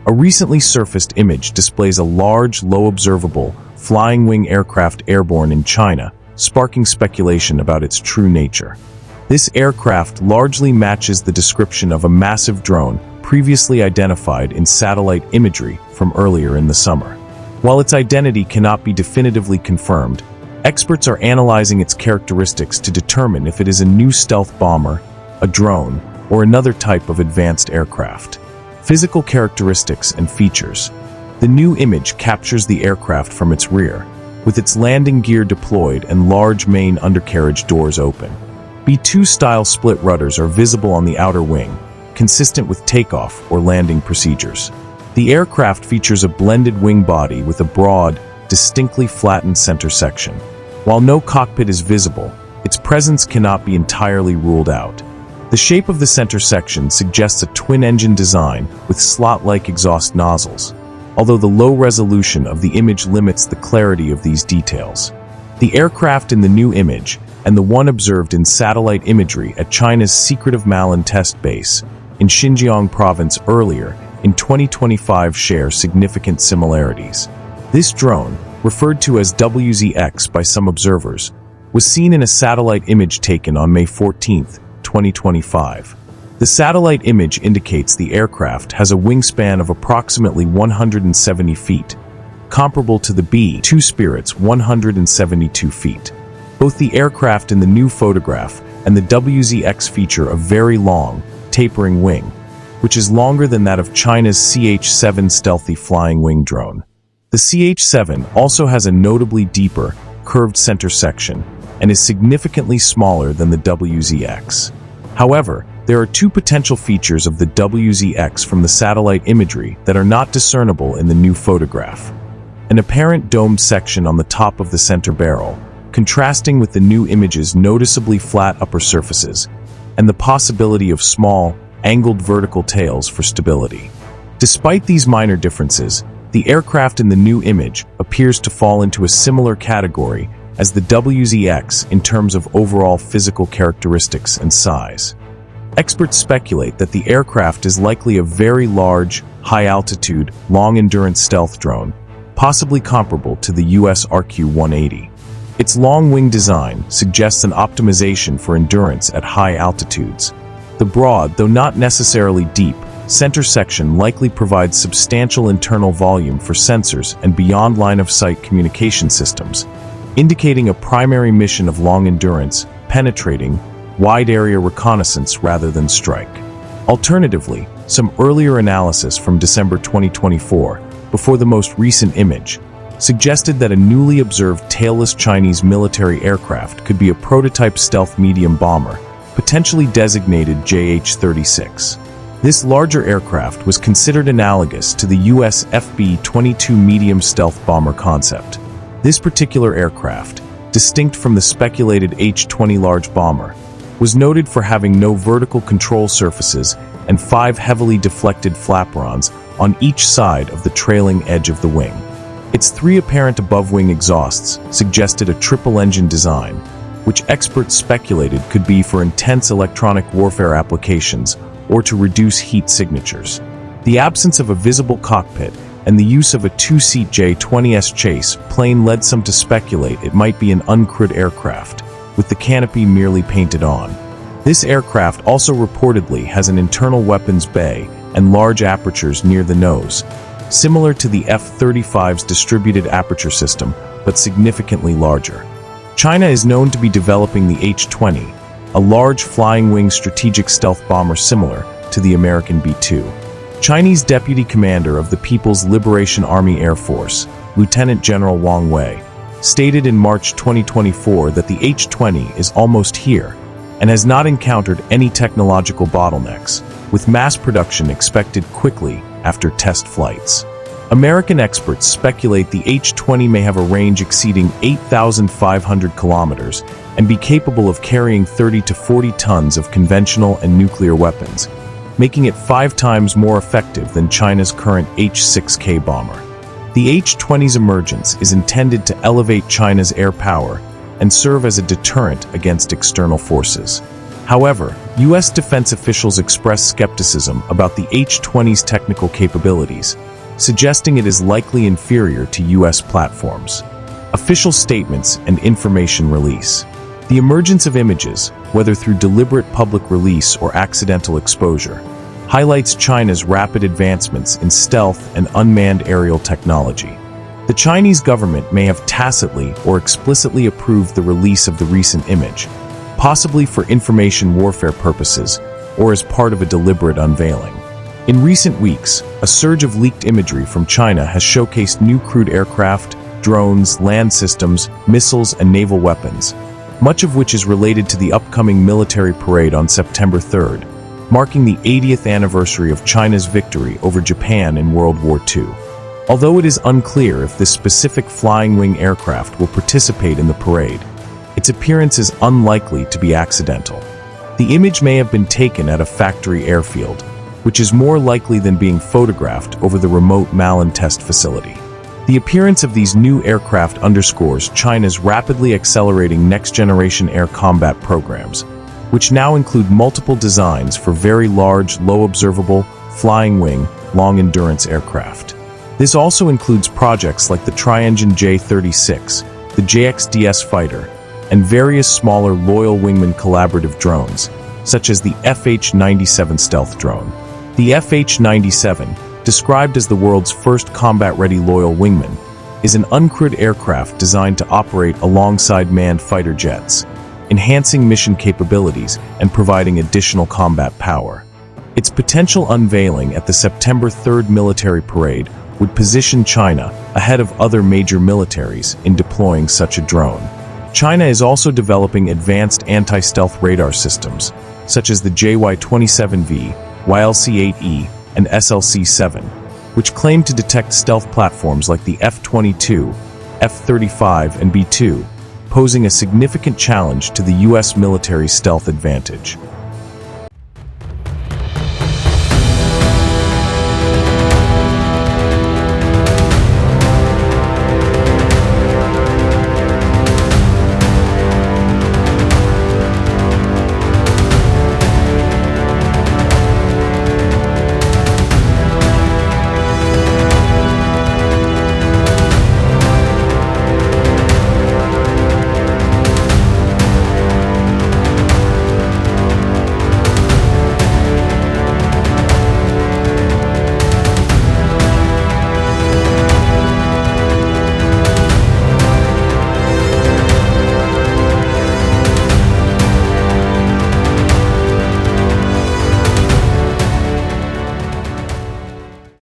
A recently surfaced image displays a large, low-observable, flying wing aircraft airborne in China, sparking speculation about its true nature. This aircraft largely matches the description of a massive drone previously identified in satellite imagery from earlier in the summer. While its identity cannot be definitively confirmed, experts are analyzing its characteristics to determine if it is a new stealth bomber, a drone, or another type of advanced aircraft. Physical characteristics and features. The new image captures the aircraft from its rear, with its landing gear deployed and large main undercarriage doors open. B-2-style split rudders are visible on the outer wing, consistent with takeoff or landing procedures. The aircraft features a blended wing body with a broad, distinctly flattened center section. While no cockpit is visible, its presence cannot be entirely ruled out. The shape of the center section suggests a twin-engine design with slot-like exhaust nozzles, although the low resolution of the image limits the clarity of these details. The aircraft in the new image and the one observed in satellite imagery at China's Secret of Malin test base in Xinjiang province earlier in 2025 share significant similarities. This drone, referred to as WZX by some observers, was seen in a satellite image taken on May 14, 2025. The satellite image indicates the aircraft has a wingspan of approximately 170 feet, comparable to the B-2 Spirit's 172 feet. Both the aircraft in the new photograph and the WZX feature a very long, tapering wing, which is longer than that of China's CH-7 stealthy flying wing drone. The CH-7 also has a notably deeper, curved center section and is significantly smaller than the WZX. However, there are two potential features of the WZX from the satellite imagery that are not discernible in the new photograph. An apparent domed section on the top of the center barrel, contrasting with the new image's noticeably flat upper surfaces, and the possibility of small, angled vertical tails for stability. Despite these minor differences, the aircraft in the new image appears to fall into a similar category as the WZX in terms of overall physical characteristics and size. Experts speculate that the aircraft is likely a very large, high-altitude, long-endurance stealth drone, possibly comparable to the US RQ-180. Its long-wing design suggests an optimization for endurance at high altitudes. The broad, though not necessarily deep, center section likely provides substantial internal volume for sensors and beyond line-of-sight communication systems, indicating a primary mission of long-endurance, penetrating, wide-area reconnaissance rather than strike. Alternatively, some earlier analysis from December 2024, before the most recent image, suggested that a newly observed tailless Chinese military aircraft could be a prototype stealth medium bomber, potentially designated JH-36. This larger aircraft was considered analogous to the US FB-22 medium stealth bomber concept. This particular aircraft, distinct from the speculated H-20 large bomber, was noted for having no vertical control surfaces and 5 heavily deflected flaperons on each side of the trailing edge of the wing. Its 3 apparent above-wing exhausts suggested a triple-engine design, which experts speculated could be for intense electronic warfare applications or to reduce heat signatures. The absence of a visible cockpit and the use of a 2-seat J-20S chase plane led some to speculate it might be an uncrewed aircraft, with the canopy merely painted on. This aircraft also reportedly has an internal weapons bay and large apertures near the nose, similar to the F-35's distributed aperture system, but significantly larger. China is known to be developing the H-20, a large flying-wing strategic stealth bomber similar to the American B-2. Chinese Deputy Commander of the People's Liberation Army Air Force, Lieutenant General Wang Wei, stated in March 2024 that the H-20 is almost here and has not encountered any technological bottlenecks, with mass production expected quickly after test flights. American experts speculate the H-20 may have a range exceeding 8,500 kilometers and be capable of carrying 30 to 40 tons of conventional and nuclear weapons, making it 5 times more effective than China's current H-6K bomber. The H-20's emergence is intended to elevate China's air power and serve as a deterrent against external forces. However, U.S. defense officials expressed skepticism about the H-20's technical capabilities, suggesting it is likely inferior to U.S. platforms. Official statements and information release. The emergence of images, whether through deliberate public release or accidental exposure, highlights China's rapid advancements in stealth and unmanned aerial technology. The Chinese government may have tacitly or explicitly approved the release of the recent image, possibly for information warfare purposes or as part of a deliberate unveiling. In recent weeks, a surge of leaked imagery from China has showcased new crewed aircraft, drones, land systems, missiles, and naval weapons, much of which is related to the upcoming military parade on September 3rd, marking the 80th anniversary of China's victory over Japan in World War II. Although it is unclear if this specific flying wing aircraft will participate in the parade, its appearance is unlikely to be accidental. The image may have been taken at a factory airfield, which is more likely than being photographed over the remote Malin test facility. The appearance of these new aircraft underscores China's rapidly accelerating next-generation air combat programs, which now include multiple designs for very large, low-observable, flying wing, long-endurance aircraft. This also includes projects like the tri-engine J-36, the JXDS fighter, and various smaller loyal wingman collaborative drones, such as the FH-97 stealth drone. The FH-97, described as the world's first combat-ready loyal wingman, is an uncrewed aircraft designed to operate alongside manned fighter jets, enhancing mission capabilities and providing additional combat power. Its potential unveiling at the September 3rd military parade would position China ahead of other major militaries in deploying such a drone. China is also developing advanced anti-stealth radar systems, such as the JY-27V, YLC-8E, and SLC-7, which claim to detect stealth platforms like the F-22, F-35, and B-2, posing a significant challenge to the U.S. military's stealth advantage.